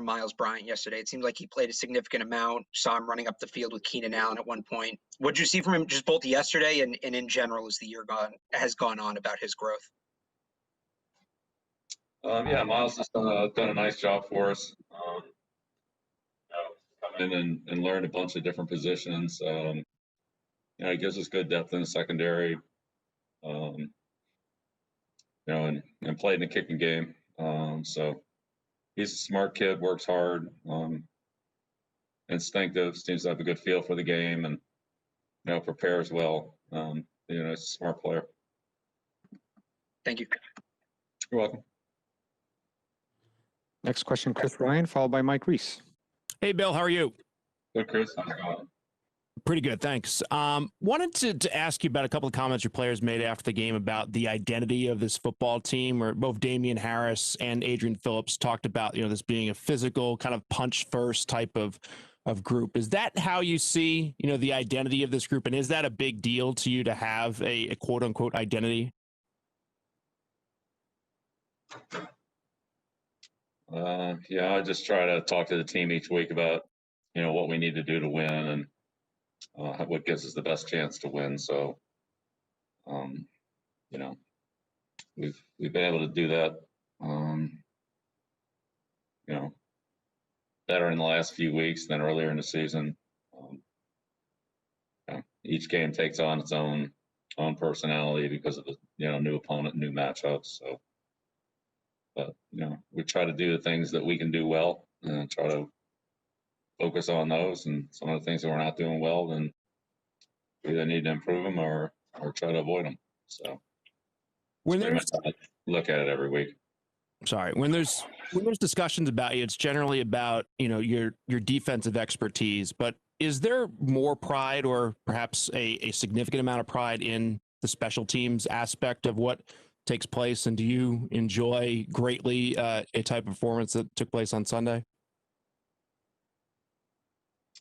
Miles Bryant yesterday. It seems like he played a significant amount. Saw him running up the field with Keenan Allen at one point. What did you see from him just both yesterday and in general as the year has gone on about his growth? Yeah, Miles has done a nice job for us. Come in and learned a bunch of different positions. He gives us good depth in the secondary. And played in the kicking game. So he's a smart kid, works hard, instinctive, seems to have a good feel for the game, and prepares well. He's a smart player. Thank you. You're welcome. Next question, Chris Ryan, followed by Mike Reese. Hey, Bill, how are you? Good, Chris. How's it going? Pretty good, thanks. Wanted to ask you about a couple of comments your players made after the game about the identity of this football team, where both Damian Harris and Adrian Phillips talked about, this being a physical kind of punch first type of group. Is that how you see, the identity of this group? And is that a big deal to you to have a quote unquote identity? Yeah, I just try to talk to the team each week about, what we need to do to win and what gives us the best chance to win. So, we've been able to do that, better in the last few weeks than earlier in the season. Each game takes on its own personality because of the new opponent, new matchups. So, but we try to do the things that we can do well and try to focus on those. And some of the things that we're not doing well, then we either need to improve them or try to avoid them. So when look at it every week. Sorry, when there's discussions about you, it's generally about your defensive expertise. But is there more pride, or perhaps a significant amount of pride, in the special teams aspect of what takes place? And do you enjoy greatly a type of performance that took place on Sunday?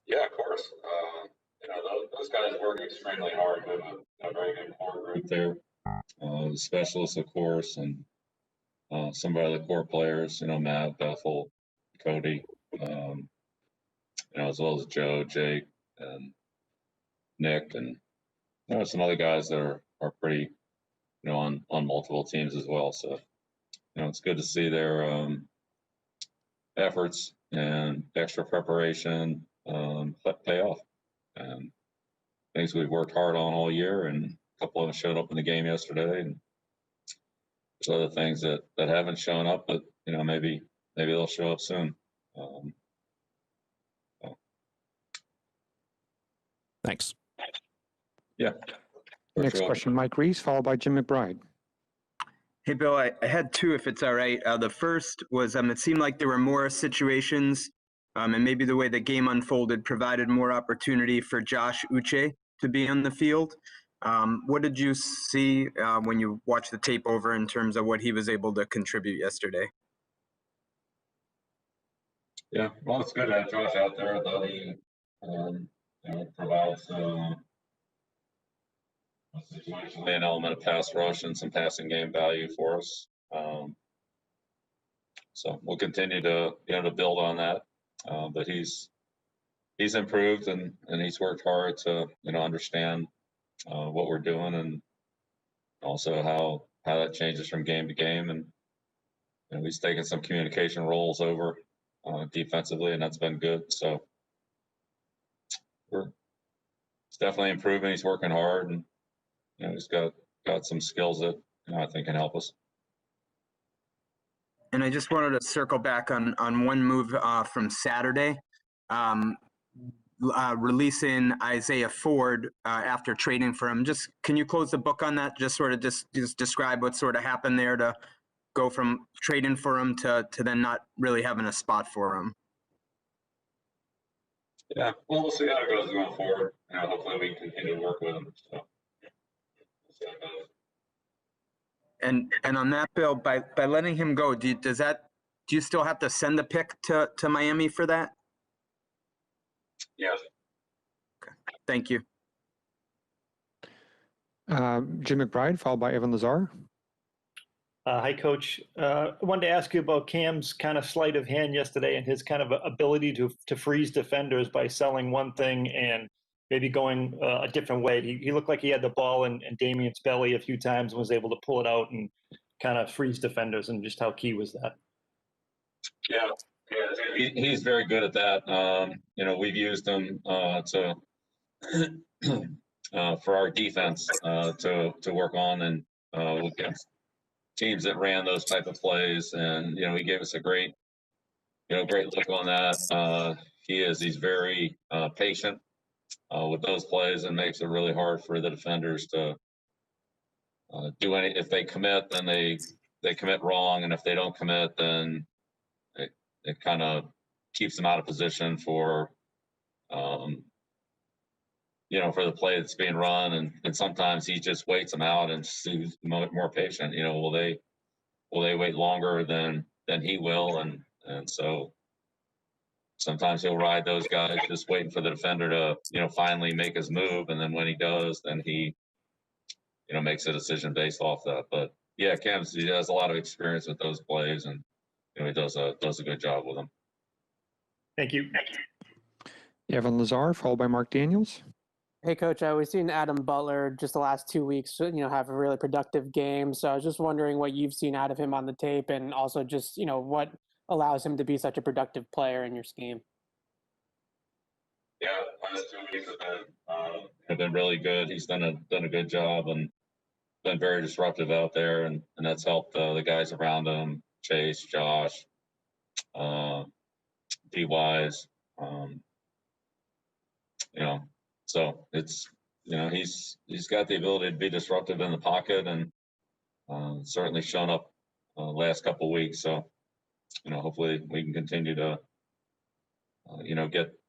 Yeah, of course. Those guys work extremely hard. We have a very good core group there. The specialists, of course, and some of our other core players, Matt, Bethel, Cody, as well as Joe, Jake, and Nick, and some other guys that are pretty, on multiple teams as well. So, it's good to see their efforts and extra preparation pay off. And things we've worked hard on all year, and a couple of them showed up in the game yesterday, and there's other things that haven't shown up, but maybe they'll show up soon. Thanks. Yeah. Next question, Mike Reese, followed by Jim McBride. Hey, Bill, I had two, if it's all right. The first was it seemed like there were more situations, and maybe the way the game unfolded provided more opportunity for Josh Uche to be on the field. What did you see when you watched the tape over in terms of what he was able to contribute yesterday? Yeah, well, it's good to have Josh out there. I thought he provides situationally an element of pass rush and some passing game value for us. So we'll continue to to build on that. But he's improved and he's worked hard to understand what we're doing, and also how that changes from game to game. And he's taken some communication roles over defensively, and that's been good. So it's definitely improving. He's working hard, and he's got some skills that I think can help us. And I just wanted to circle back on one move from Saturday, releasing Isaiah Ford after trading for him. Just can you close the book on that? Just sort of just describe what sort of happened there to go from trading for him to then not really having a spot for him. Yeah, well, we'll see how it goes going forward. Hopefully we can continue to work with him. So we'll see how it goes. And on that, Bill, by letting him go, do you still have to send the pick to Miami for that? Yes. Okay. Thank you. Jim McBride, followed by Evan Lazar. Hi, Coach. I wanted to ask you about Cam's kind of sleight of hand yesterday and his kind of ability to freeze defenders by selling one thing and maybe going a different way. He looked like he had the ball in Damian's belly a few times and was able to pull it out and kind of freeze defenders, and just how key was that? Yeah, he's very good at that. We've used him to for our defense to work on and against teams that ran those type of plays, and he gave us a great look on that. He's very patient with those plays and makes it really hard for the defenders to do any. If they commit, then they commit wrong, and if they don't commit, then it kind of keeps them out of position for for the play that's being run, and sometimes he just waits them out and is more patient. Will they wait longer than he will, and so sometimes he'll ride those guys just waiting for the defender to finally make his move, and then when he does, then he makes a decision based off that. But yeah, he has a lot of experience with those plays, and he does a good job with them. Thank you. Evan Lazar, followed by Mark Daniels. Hey, Coach, we've seen Adam Butler just the last 2 weeks, have a really productive game. So I was just wondering what you've seen out of him on the tape, and also just, what allows him to be such a productive player in your scheme. Yeah, last 2 weeks have been really good. He's done a good job and been very disruptive out there, and that's helped the guys around him, Chase, Josh, D Wise, so it's he's got the ability to be disruptive in the pocket, and certainly shown up last couple of weeks. So hopefully we can continue to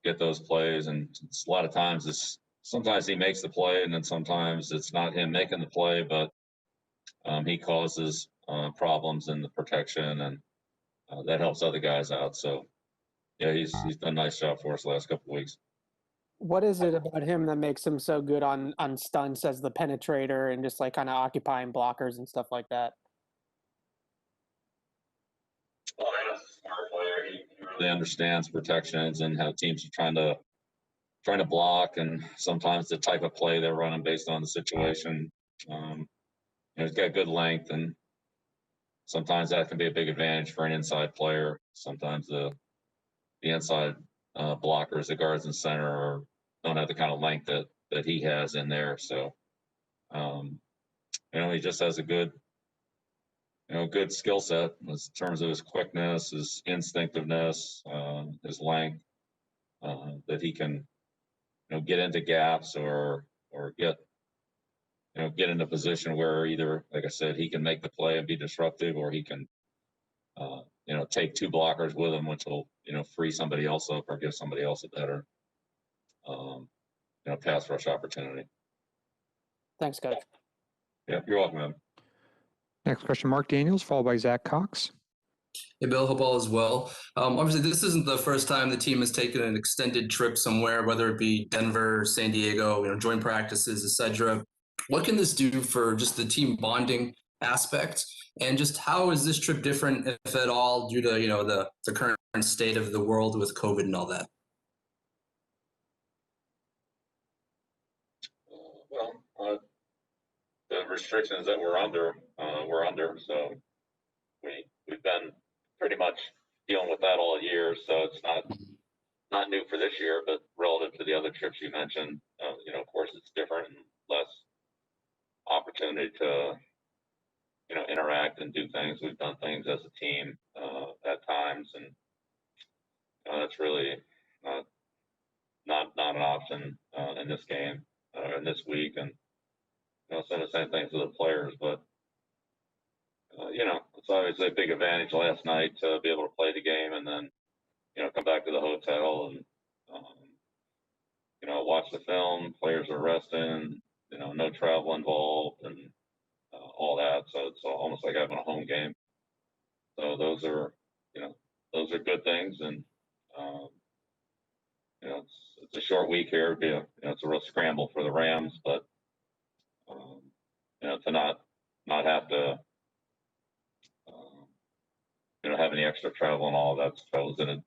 get those plays. And it's a lot of times sometimes he makes the play, and then sometimes it's not him making the play, but he causes problems in the protection, and that helps other guys out. So yeah, he's done a nice job for us the last couple of weeks. What is it about him that makes him so good on stunts as the penetrator and just like kind of occupying blockers and stuff like that? Well, he's a smart player. He really understands protections and how teams are trying to block, and sometimes the type of play they're running based on the situation. He's got good length, and sometimes that can be a big advantage for an inside player. Sometimes the inside blockers, the guards and center, don't have the kind of length that he has in there. So, he just has a good skill set in terms of his quickness, his instinctiveness, his length, that he can, get into gaps or get in a position where either, like I said, he can make the play and be disruptive, or he can, take two blockers with him, which will, free somebody else up or give somebody else a better, pass rush opportunity. Thanks, Coach. Yeah, you're welcome, man. Next question, Mark Daniels, followed by Zach Cox. Hey, Bill, hope all is well. Obviously, this isn't the first time the team has taken an extended trip somewhere, whether it be Denver, San Diego, joint practices, etc. What can this do for just the team bonding aspect? And just how is this trip different, if at all, due to the current state of the world with COVID and all that? The restrictions that we're under, so we've been pretty much dealing with that all year. So it's not new for this year, but relative to the other trips you mentioned, of course it's different and less opportunity to interact and do things. We've done things as a team at times, and that's really not an option in this game in this week. And some of the same things with the players, but it's obviously a big advantage last night to be able to play the game and then come back to the hotel and watch the film. Players are resting, no travel involved, and all that. So it's almost like having a home game. So those are good things, and it's a short week here. It's a real scramble for the Rams, but to not have to have any extra travel and all of that. So it was a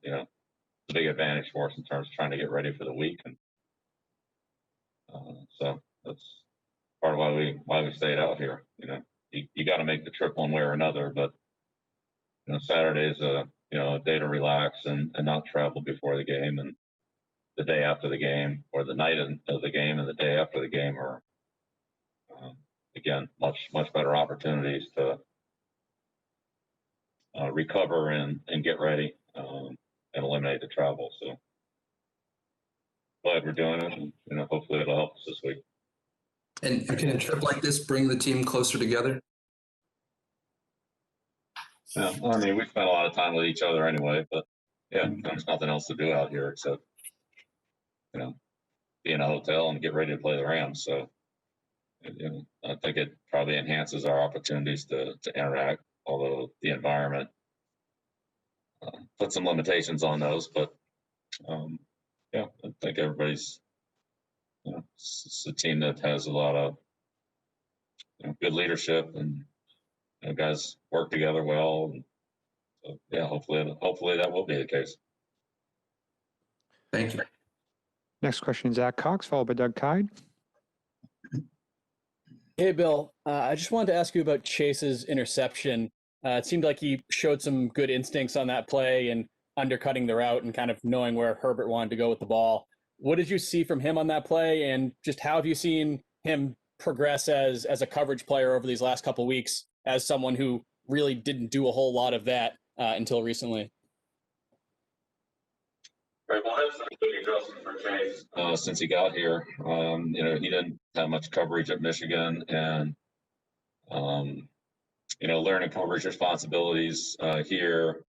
big advantage for us in terms of trying to get ready for the week. And so that's part of why we stayed out here. You got to make the trip one way or another, but Saturday is a day to relax and not travel before the game, and the day after the game, or the night of the game and the day after the game are again much better opportunities to recover and get ready and eliminate the travel. So glad we're doing it, and hopefully it'll help us this week. And can a trip like this bring the team closer together? Yeah, I mean, we spent a lot of time with each other anyway, but yeah, there's nothing else to do out here except, be in a hotel and get ready to play the Rams. So, I think it probably enhances our opportunities to interact, although the environment put some limitations on those. But yeah, I think everybody's, it's a team that has a lot of good leadership, and guys work together well. And so, yeah, hopefully that will be the case. Thank you. Next question, Zach Cox, followed by Doug Kyde. Hey, Bill. I just wanted to ask you about Chase's interception. It seemed like he showed some good instincts on that play and undercutting the route and kind of knowing where Herbert wanted to go with the ball. What did you see from him on that play, and just how have you seen him progress as a coverage player over these last couple of weeks as someone who really didn't do a whole lot of that until recently? Right. Well, that's a big adjustment for Chase since he got here. He didn't have much coverage at Michigan, and learning coverage responsibilities here,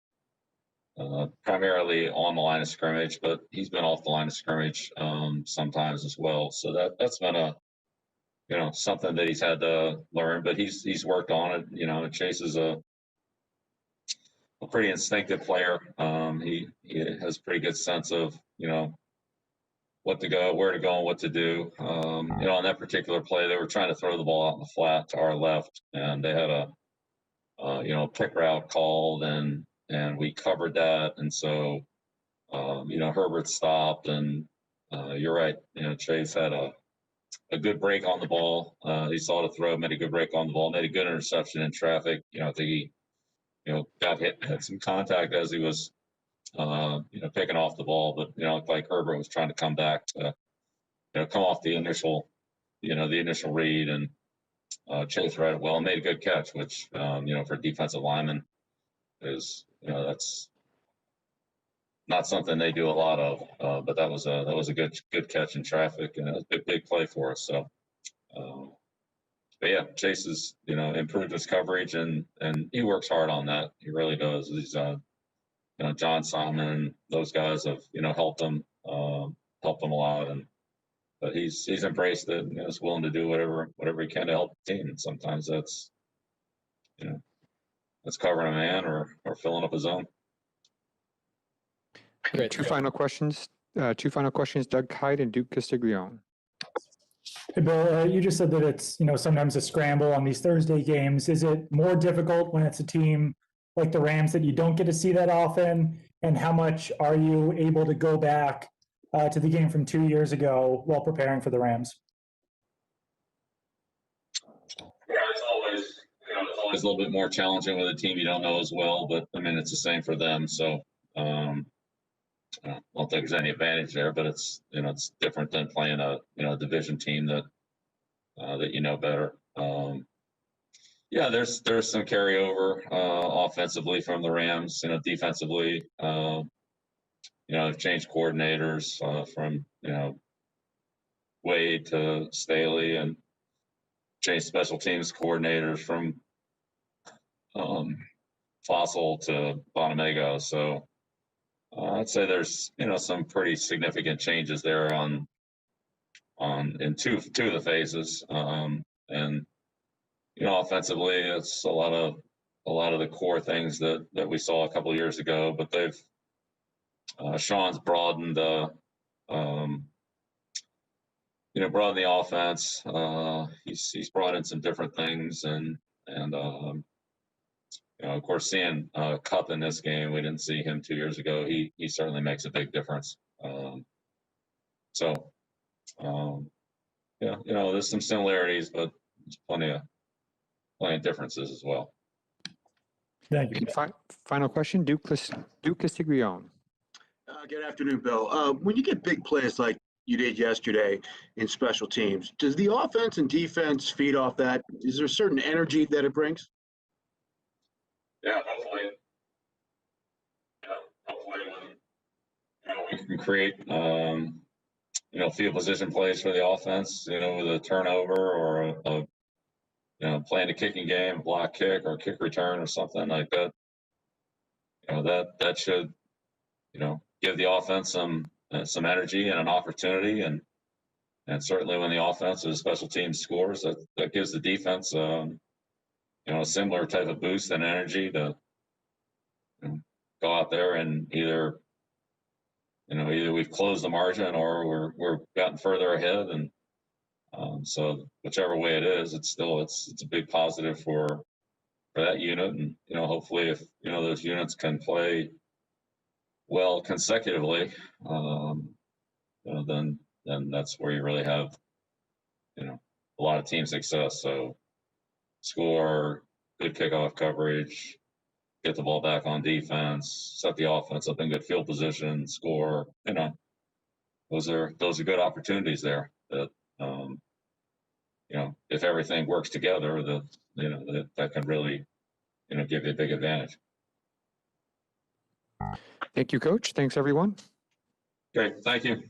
primarily on the line of scrimmage, but he's been off the line of scrimmage sometimes as well. So that's been something that he's had to learn, but he's worked on it. Chase is a pretty instinctive player. He has a pretty good sense of what to go, where to go, and what to do. On that particular play, they were trying to throw the ball out in the flat to our left, and they had a pick route called, and we covered that, and so Herbert stopped, and you're right. Chase had a good break on the ball. He saw the throw, made a good break on the ball, made a good interception in traffic. I think he got had some contact as he was, picking off the ball, but like Herbert was trying to come back to, come off the initial read, and Chase read it well and made a good catch, which for defensive linemen is that's not something they do a lot of, but that was a good catch in traffic, and a big play for us. So. But yeah, Chase has improved his coverage, and he works hard on that. He really does. He's John Simon, those guys have helped him a lot, but he's embraced it and is willing to do whatever he can to help the team. And sometimes that's covering a man or filling up a zone. Great. Two final questions, Doug Kyde and Duke Castiglione. Hey, Bill, you just said that it's, sometimes a scramble on these Thursday games. Is it more difficult when it's a team like the Rams that you don't get to see that often? And how much are you able to go back to the game from 2 years ago while preparing for the Rams? Yeah, it's always a little bit more challenging with a team you don't know as well, but I mean, it's the same for them. So, I don't think there's any advantage there, but it's it's different than playing a division team that better. Yeah, there's some carryover offensively from the Rams. Defensively, they've changed coordinators from Wade to Staley, and changed special teams coordinators from Fossil to Bonamego. So. I'd say there's some pretty significant changes there in two of the phases, and offensively it's a lot of the core things that we saw a couple of years ago, but they've Sean's broadened broadened the offense. He's brought in some different things, and of course, seeing Cup in this game, we didn't see him 2 years ago. He certainly makes a big difference. Yeah, there's some similarities, but there's plenty of differences as well. Thank you. And final question, Duke Castiglione. Good afternoon, Bill. When you get big plays like you did yesterday in special teams, does the offense and defense feed off that? Is there a certain energy that it brings? Yeah, hopefully. Hopefully when we can create field position plays for the offense, with a turnover or playing a kicking game, block kick or kick return or something like that. That should give the offense some energy and an opportunity, and certainly when the offense or the special teams scores, that gives the defense a similar type of boost and energy to go out there and either we've closed the margin or we're gotten further ahead, and so whichever way it is, it's a big positive for that unit, and hopefully if those units can play well consecutively, then that's where you really have a lot of team success. So score, good kickoff coverage, get the ball back on defense, set the offense up in good field position, score. Those are good opportunities there that if everything works together, that can really give you a big advantage. Thank you, Coach. Thanks, everyone. Great, thank you.